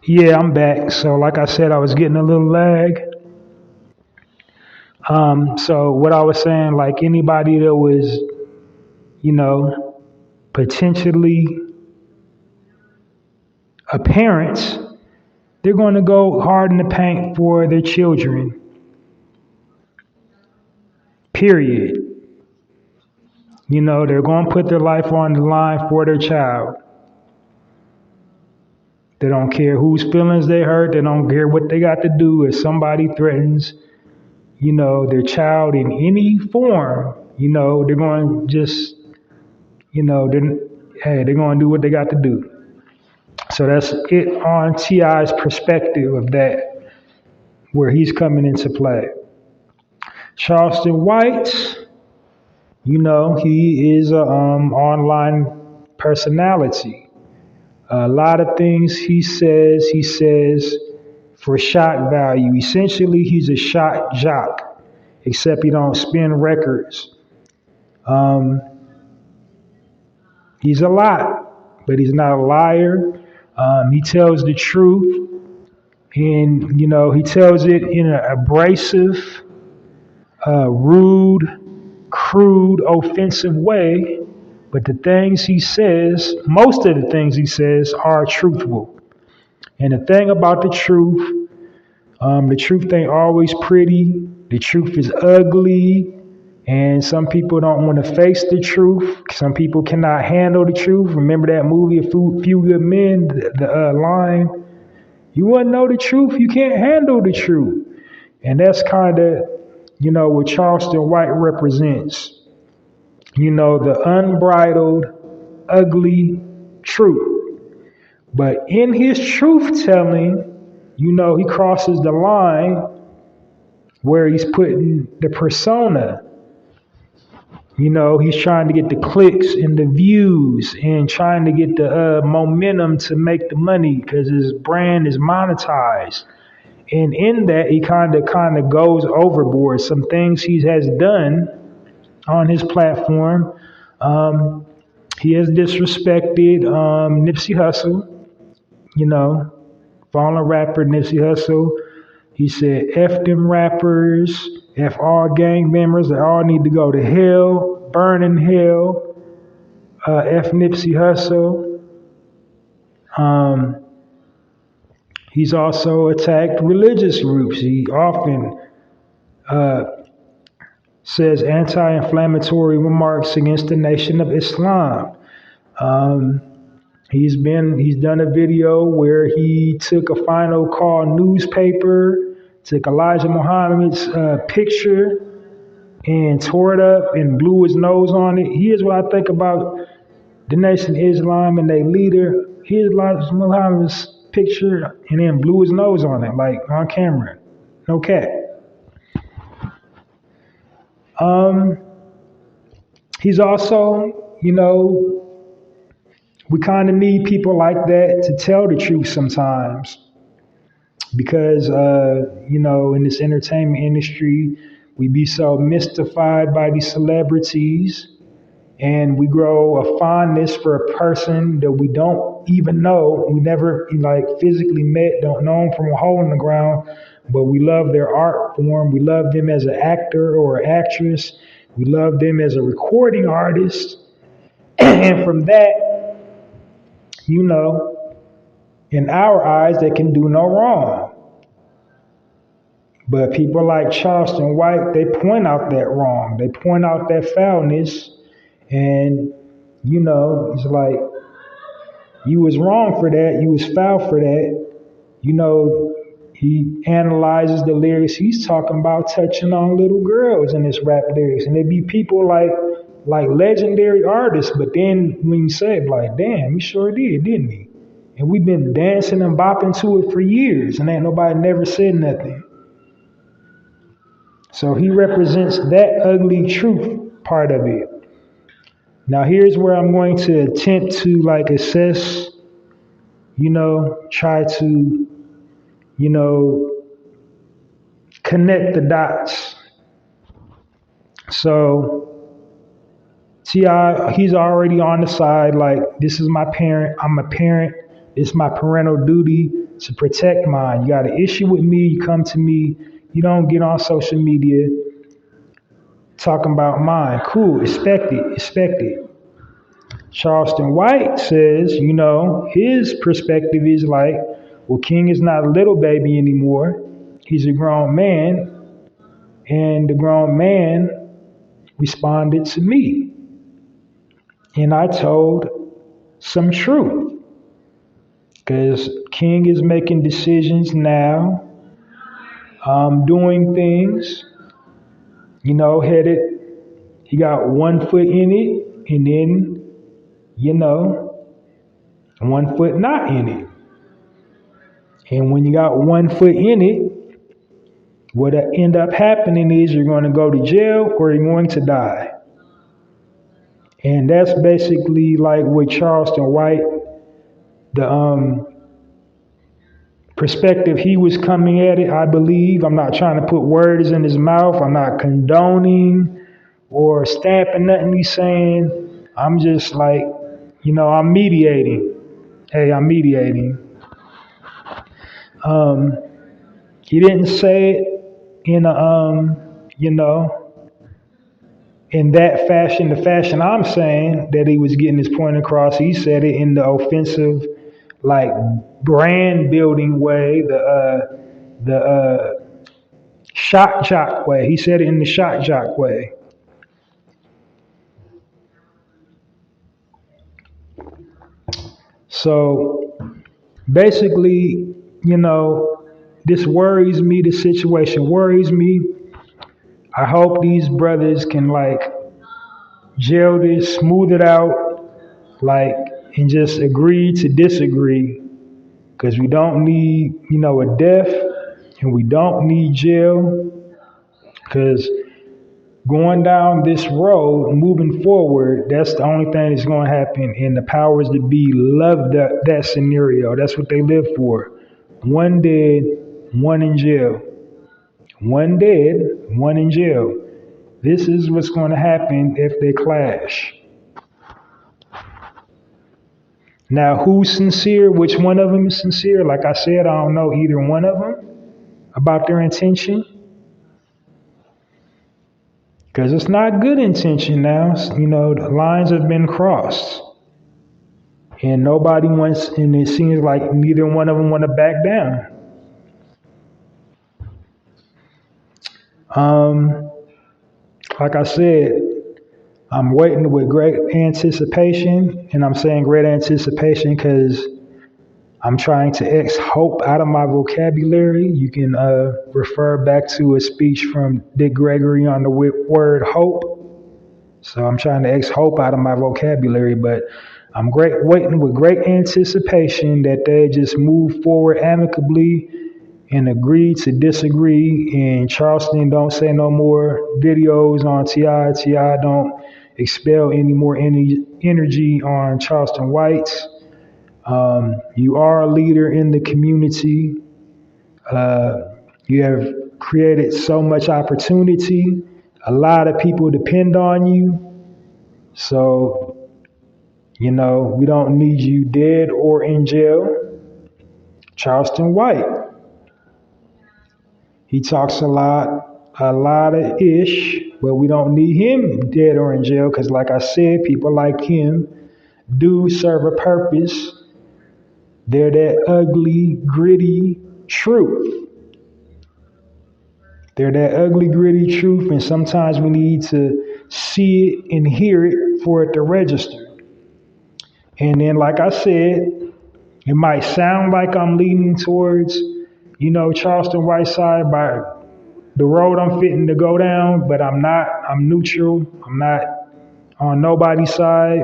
Yeah, I'm back. So, like I said, I was getting a little lag. So what I was saying, like anybody that was, potentially a parent, they're going to go hard in the paint for their children. Period. They're going to put their life on the line for their child. They don't care whose feelings they hurt. They don't care what they got to do if somebody threatens, their child in any form. They're going to just, they're going to do what they got to do. So that's it on Ti's perspective of that, where he's coming into play. Charleston White, he is a online personality. A lot of things he says for shock value. Essentially, he's a shock jock, except he don't spin records. Um, he's a lot, but he's not a liar. He tells the truth, and he tells it in an abrasive, rude, crude, offensive way. But the things he says, most of the things he says, are truthful. And the thing about the truth ain't always pretty. The truth is ugly. And some people don't want to face the truth. Some people cannot handle the truth. Remember that movie, A Few Good Men, the line? You want to know the truth? You can't handle the truth. And that's kind of, what Charleston White represents. The unbridled, ugly truth. But in his truth telling, he crosses the line where he's putting the persona. He's trying to get the clicks and the views and trying to get the momentum to make the money because his brand is monetized. And in that, he kind of goes overboard. Some things he has done on his platform. He has disrespected Nipsey Hussle, fallen rapper Nipsey Hussle. He said, F them rappers, F all gang members, they all need to go to hell, burn in hell, F Nipsey Hussle. He's also attacked religious groups. He often says anti-inflammatory remarks against the Nation of Islam. He's done a video where he took a Final Call newspaper, took Elijah Muhammad's picture and tore it up and blew his nose on it. Here's what I think about the Nation of Islam and their leader. Here's Elijah Muhammad's picture and then blew his nose on it, like on camera. No cat. He's also, we kind of need people like that to tell the truth sometimes because, in this entertainment industry, we be so mystified by these celebrities and we grow a fondness for a person that we don't even know. We never physically met, don't know them from a hole in the ground, but we love their art form. We love them as an actor or an actress. We love them as a recording artist. And from that, in our eyes, they can do no wrong. But people like Charleston White, they point out that wrong. They point out that foulness. And, it's like, you was wrong for that. You was foul for that. He analyzes the lyrics. He's talking about touching on little girls in his rap lyrics. And there be people like legendary artists. But then when you say it, like, damn, he sure did, didn't he? And we've been dancing and bopping to it for years. And ain't nobody never said nothing. So he represents that ugly truth part of it. Now here's where I'm going to attempt to assess, try to, connect the dots. So T.I., he's already on the side, like, this is my parent, I'm a parent, it's my parental duty to protect mine. You got an issue with me, you come to me. You don't get on social media talking about mine. Cool, expect it. Charleston White says, his perspective is like, well, King is not a little baby anymore. He's a grown man. And the grown man responded to me. And I told some truth. Because King is making decisions now, doing things, headed, he got 1 foot in it, and then, 1 foot not in it. And when you got 1 foot in it, what end up happening is you're going to go to jail or you're going to die. And that's basically like with Charleston White, the perspective he was coming at it, I believe. I'm not trying to put words in his mouth. I'm not condoning or stamping nothing he's saying. I'm just like, I'm mediating. Hey, I'm mediating. He didn't say it in in that fashion, the fashion I'm saying that he was getting his point across. He said it in the offensive, like brand building way, the shock jock way. He said it in the shock jock way. So basically, this worries me. The situation worries me. I hope these brothers can jail this, smooth it out, and just agree to disagree. Because we don't need, a death, and we don't need jail. Because going down this road, moving forward, that's the only thing that's going to happen. And the powers that be love that scenario. That's what they live for. 1 dead, 1 in jail. 1 dead, 1 in jail. This is what's going to happen if they clash. Now, who's sincere? Which one of them is sincere? Like I said, I don't know either one of them about their intention. Because it's not good intention now. The lines have been crossed. And nobody wants, and it seems like neither one of them want to back down. Like I said, I'm waiting with great anticipation, and I'm saying great anticipation because I'm trying to X hope out of my vocabulary. You can refer back to a speech from Dick Gregory on the word hope. So I'm trying to X hope out of my vocabulary, but I'm waiting with great anticipation that they just move forward amicably and agree to disagree. And Charleston don't say no more videos on T.I. T.I. don't expel any more energy on Charleston White. You are a leader in the community. You have created so much opportunity. A lot of people depend on you. So, we don't need you dead or in jail. Charleston White. He talks a lot of ish, but we don't need him dead or in jail because, like I said, people like him do serve a purpose. They're that ugly, gritty truth. They're that ugly, gritty truth, and sometimes we need to see it and hear it for it to register. And then, like I said, it might sound like I'm leaning towards, Charleston White side by the road I'm fitting to go down, but I'm not. I'm neutral. I'm not on nobody's side.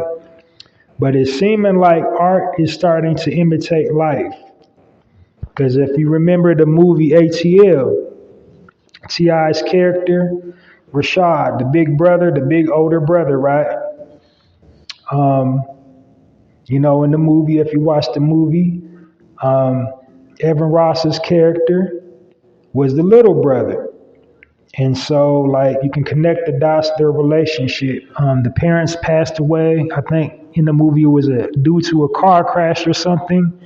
But it's seeming like art is starting to imitate life. Because if you remember the movie ATL, T.I.'s character, Rashad, the big brother, the big older brother, right? In the movie, if you watch the movie, Evan Ross's character was the little brother. And so, you can connect the dots to their relationship. The parents passed away. I think in the movie it was due to a car crash or something.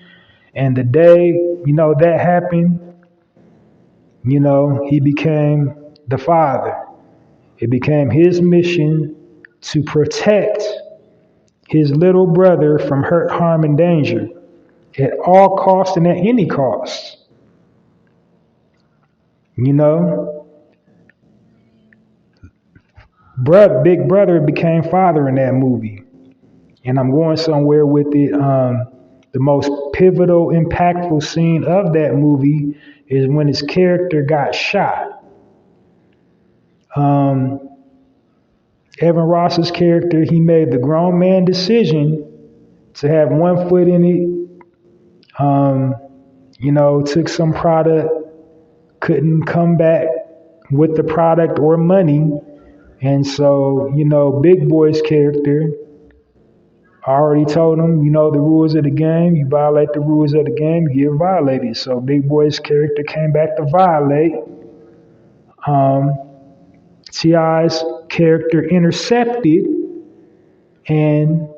And the day that happened, he became the father. It became his mission to protect his little brother from hurt, harm, and danger at all costs and at any cost. Big brother became father in that movie. And I'm going somewhere with it. The most pivotal, impactful scene of that movie is when his character got shot. Evan Ross's character, he made the grown man decision to have one foot in it. Took some product, couldn't come back with the product or money. And so, Big Boy's character, I already told him, the rules of the game. You violate the rules of the game, you get violated. So Big Boy's character came back to violate. T.I.'s character intercepted and,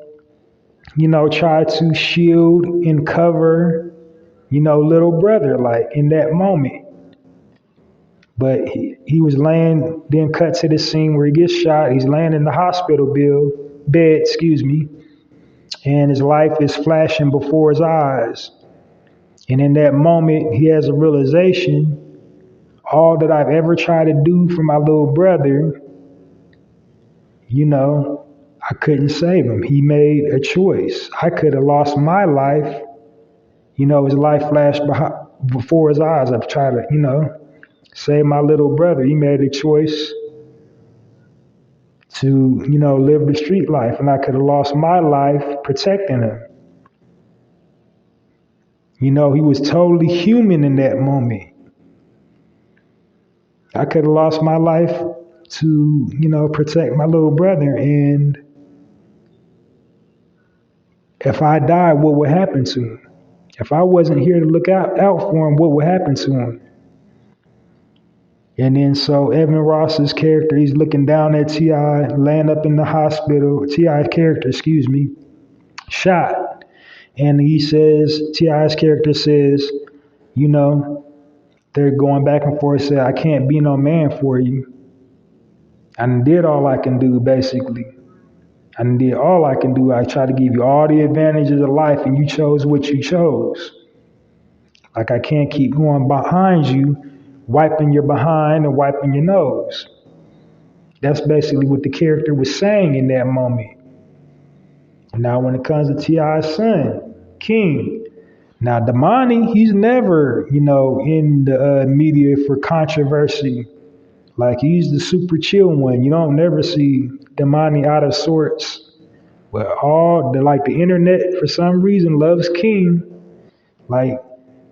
tried to shield and cover, little brother, like in that moment. But he was then cut to the scene where he gets shot. He's laying in the hospital bed, and his life is flashing before his eyes. And in that moment, he has a realization, all that I've ever tried to do for my little brother, I couldn't save him. He made a choice. I could have lost my life. His life flashed before his eyes. I've tried to, save my little brother. He made a choice to, live the street life, and I could have lost my life protecting him. He was totally human in that moment. I could have lost my life to, protect my little brother, and if I died, what would happen to him? If I wasn't here to look out for him, what would happen to him? And then so Evan Ross's character, he's looking down at T.I. laying up in the hospital. T.I.'s character, shot. And T.I.'s character says, they're going back and forth, say, I can't be no man for you. I did all I can do, basically. I did all I can do. I tried to give you all the advantages of life, and you chose what you chose. Like, I can't keep going behind you, wiping your behind and wiping your nose. That's basically what the character was saying in that moment. Now, when it comes to T.I.'s son, King, now Damani, he's never, in the media for controversy. Like, he's the super chill one. You don't never see Damani out of sorts. But the internet, for some reason, loves King. Like,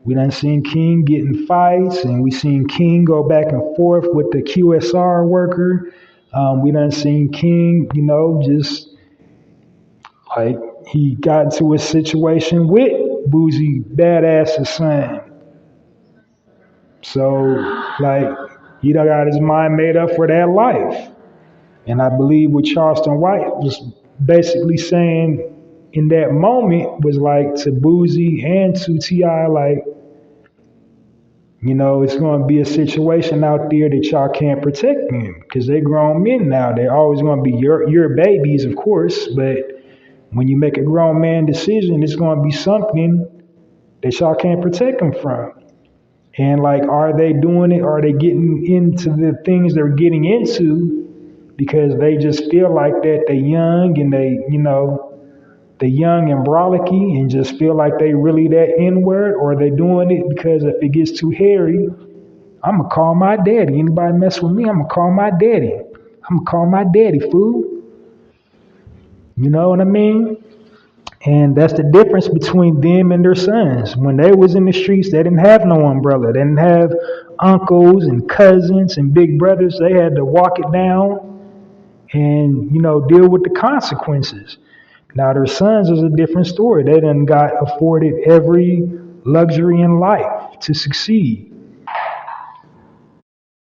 we done seen King get in fights, and we seen King go back and forth with the QSR worker. We done seen King, just like he got into a situation with Boosie Badass's son. So, like, he done got his mind made up for that life. And I believe what Charleston White was basically saying in that moment was like to Boosie and to T.I., like, it's going to be a situation out there that y'all can't protect them because they grown men now. They're always going to be your babies, of course, but when you make a grown man decision, it's going to be something that y'all can't protect them from. And like, are they doing it? Are they getting into the things they're getting into because they just feel like that they're young and they're young and brolicky and just feel like they really that N-word? Or are they doing it because if it gets too hairy, I'm going to call my daddy. Anybody mess with me, I'm going to call my daddy. I'm going to call my daddy, fool. You know what I mean? And that's the difference between them and their sons. When they was in the streets, they didn't have no umbrella. They didn't have uncles and cousins and big brothers. They had to walk it down and, deal with the consequences. Now, their sons is a different story. They done got afforded every luxury in life to succeed.